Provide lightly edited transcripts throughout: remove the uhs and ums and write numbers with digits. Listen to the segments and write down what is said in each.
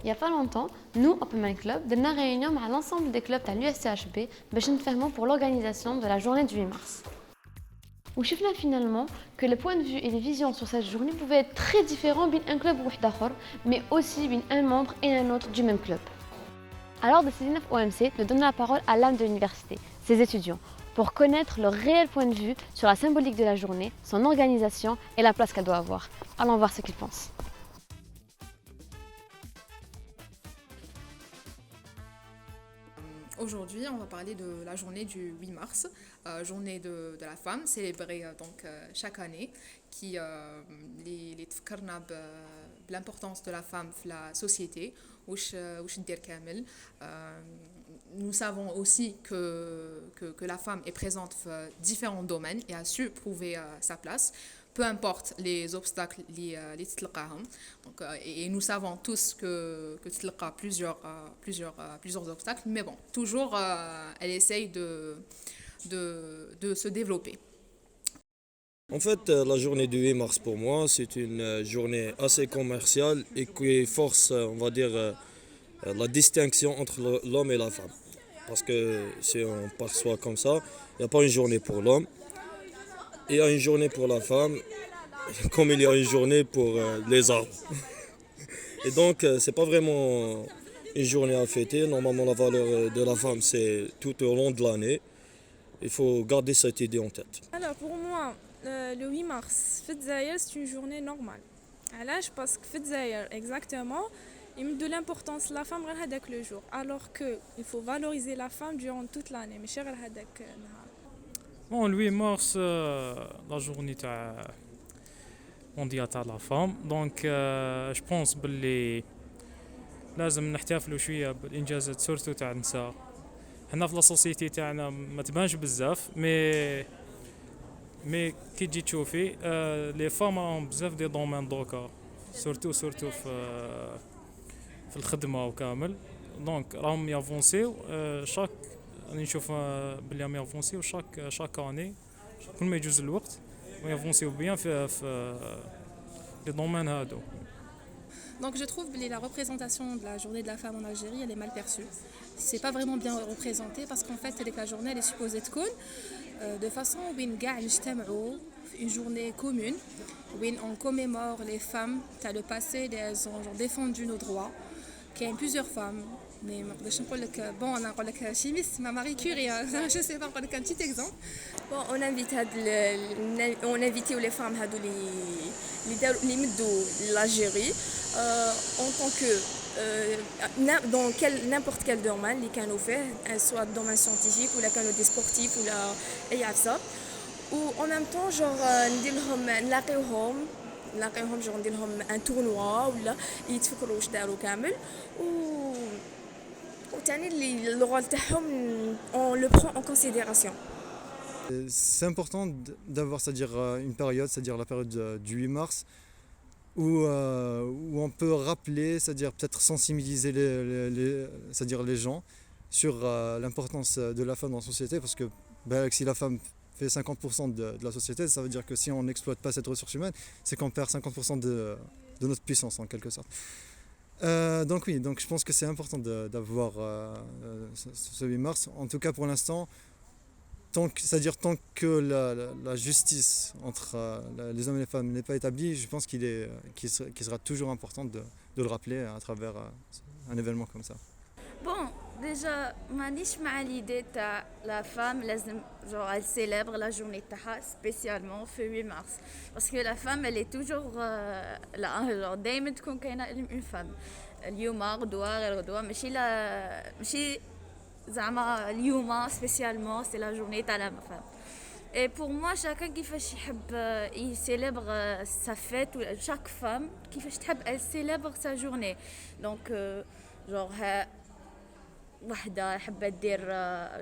Il n'y a pas longtemps, nous, Open Mind Club, avons une réunion avec l'ensemble des clubs de l'USCHB pour l'organisation de la journée du 8 mars. Où je vois finalement que les points de vue et les visions sur cette journée pouvaient être très différents d'un club ou d'un autre, mais aussi d'un membre et un autre du même club. Alors, décidé OMC de donner la parole à l'âme de l'université, ses étudiants, pour connaître leur réel point de vue sur la symbolique de la journée, son organisation et la place qu'elle doit avoir. Allons voir ce qu'ils pensent. Aujourd'hui, on va parler de la journée du 8 mars, journée de la femme, célébrée chaque année, qui les تفكرنا l'importance de la femme dans la société. وش ندير كامل. Nous savons aussi que la femme est présente dans différents domaines et a su prouver sa place, peu importe les obstacles اللي تتلقاهم. Donc, et nous savons tous que تتلقى plusieurs obstacles, mais bon, toujours elle essaye de se développer. En fait, la journée du 8 mars pour moi, c'est une journée assez commerciale et qui force, on va dire, la distinction entre l'homme et la femme. Parce que si on perçoit comme ça, il n'y a pas une journée pour l'homme, il y a une journée pour la femme, comme il y a une journée pour les arbres. Et donc, c'est pas vraiment une journée à fêter. Normalement, la valeur de la femme, c'est tout au long de l'année. Il faut garder cette idée en tête. Alors pour moi, le 8 mars, c'est une journée normale. Alors, parce que exactement, il me donne l'importance de la femme avec le jour. Alors qu'il faut valoriser la femme durant toute l'année. Mais cher avec Bon, le 8 mars, la journée mondiale de la femme. Donc, je pense que لازم نحتفلوا شويه بالانجازات سورتو تاع النساء. حنا في لا سوسيتي تاعنا ما تبانش بزاف مي كي تجي تشوفي لي فام راهم بزاف دي دومين دوكا سورتو في الخدمه وكامل. دونك راهم يافونسيو شاك راني نشوف بلي راهم يافونسيو شاك اني كل ما يجوز الوقت ويافونسيو بيان في لي دومين هادو. Donc je trouve que la représentation de la journée de la femme en Algérie, elle est mal perçue. C'est pas vraiment bien représenté parce qu'en fait, la journée elle est supposée de cool, de façon où une journée commune, où on commémore les femmes, t'as le passé, elles ont défendu nos droits. Il y a plusieurs femmes, mais je peux dire bon, on a parlé chimiste, ma Marie Curie, je sais pas, un petit exemple. Bon, on invite les femmes les medou l'Algérie en tant que dans n'importe quel domaine les canaux fait, soit domaine scientifique ou la canaux des sportifs ou la ça ou en même temps genre نلاقيوهم genre نديرلهم un tournoi ولا يتفكروا واش داروا كامل وثاني اللي الرول تاعهم on le prend en considération. C'est important d'avoir, c'est-à-dire une période, c'est-à-dire la période du 8 mars, où on peut rappeler, c'est-à-dire peut-être sensibiliser c'est-à-dire les gens sur l'importance de la femme dans la société, parce que si la femme fait 50% de la société, ça veut dire que si on n'exploite pas cette ressource humaine, c'est qu'on perd 50% de notre puissance en quelque sorte. Donc oui, donc je pense que c'est important d'avoir ce 8 mars. En tout cas pour l'instant, c'est-à-dire tant que la justice entre les hommes et les femmes n'est pas établie, je pense qu'il sera toujours important de le rappeler à travers un événement comme ça. Bon, déjà, مانيش مع l'idée تاع la femme لازم genre elle célèbre la journée تاعها spécialement في 8 mars parce que la femme elle est toujours là genre دايما تكون كاينه une femme اليوم غدوه غير غدوه ماشي زعما اليوم spécialement c'est la journée تاع la femme. Et pour moi chacun كيفاش يحب il célèbre sa fête ou chaque femme كيفاش تحب elle célèbre sa journée. Donc genre وحده حابه دير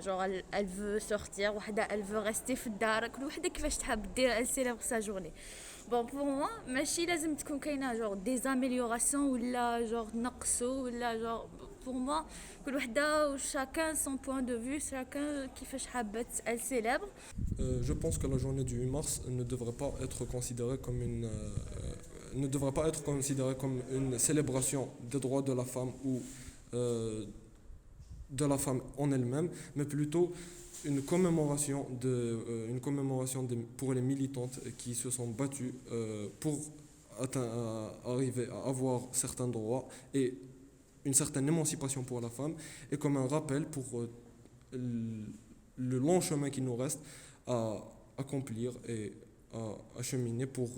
genre elle veut sortir وحده elle veut rester في الدار كل وحده كيفاش تحب دير elle célèbre sa journée. Bon pour moi ماشي لازم تكون كاينه genre des améliorations ولا genre نقصوا ولا genre pour moi كل وحده chacun son point de vue chacun كيفاش حابه elle célèbre. Je pense que la journée du 8 mars ne devrait pas être considérée comme ne devrait pas être considéré comme une célébration des droits de la femme ou de la femme en elle-même, mais plutôt une commémoration pour les militantes qui se sont battues pour arriver à avoir certains droits et une certaine émancipation pour la femme, et comme un rappel pour le long chemin qui nous reste à accomplir et à cheminer pour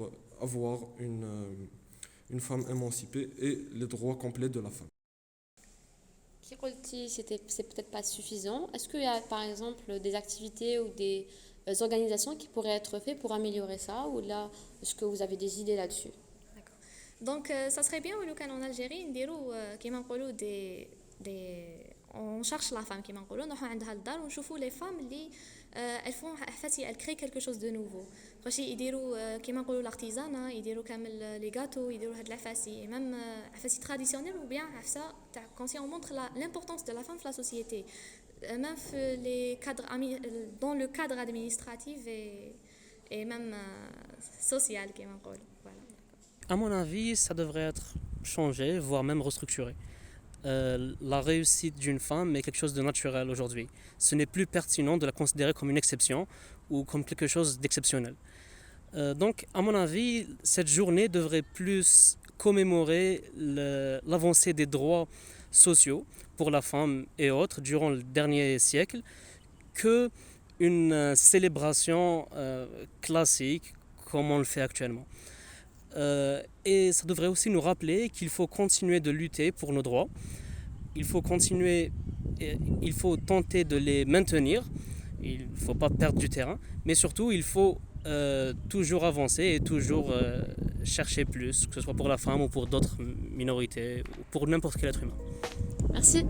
avoir une femme émancipée et les droits complets de la femme. Qui قلتي c'est peut-être pas suffisant. Est-ce qu'il y a par exemple des activités ou des organisations qui pourraient être faites pour améliorer ça, ou là est-ce que vous avez des idées là-dessus? دونك ça serait bien ولو كان en Algérie نديروا كيما نقولوا دي on cherche la femme كيما نقولوا نروحوا عندها للدار ونشوفوا les femmes اللي elles font عفاتي elles créent quelque chose de nouveau فاش يديروا كيما نقولوا l'artisanat يديروا كامل les gâteaux يديروا هاد العفاسي même عفاسي traditionnel ou bien عفسه تاع quand on montre l'importance de la femme dans la société même les cadres dans le cadre administratif et même social كيما نقولوا voilà. À mon avis, ça devrait être changé, voire même restructuré. La réussite d'une femme est quelque chose de naturel aujourd'hui. Ce n'est plus pertinent de la considérer comme une exception ou comme quelque chose d'exceptionnel. Donc, à mon avis, cette journée devrait plus commémorer l'avancée des droits sociaux pour la femme et autres durant le dernier siècle que une célébration classique comme on le fait actuellement. Et ça devrait aussi nous rappeler qu'il faut continuer de lutter pour nos droits. Il faut tenter de les maintenir. Il ne faut pas perdre du terrain. Mais surtout, il faut toujours avancer et toujours chercher plus, que ce soit pour la femme ou pour d'autres minorités, ou pour n'importe quel être humain. Merci.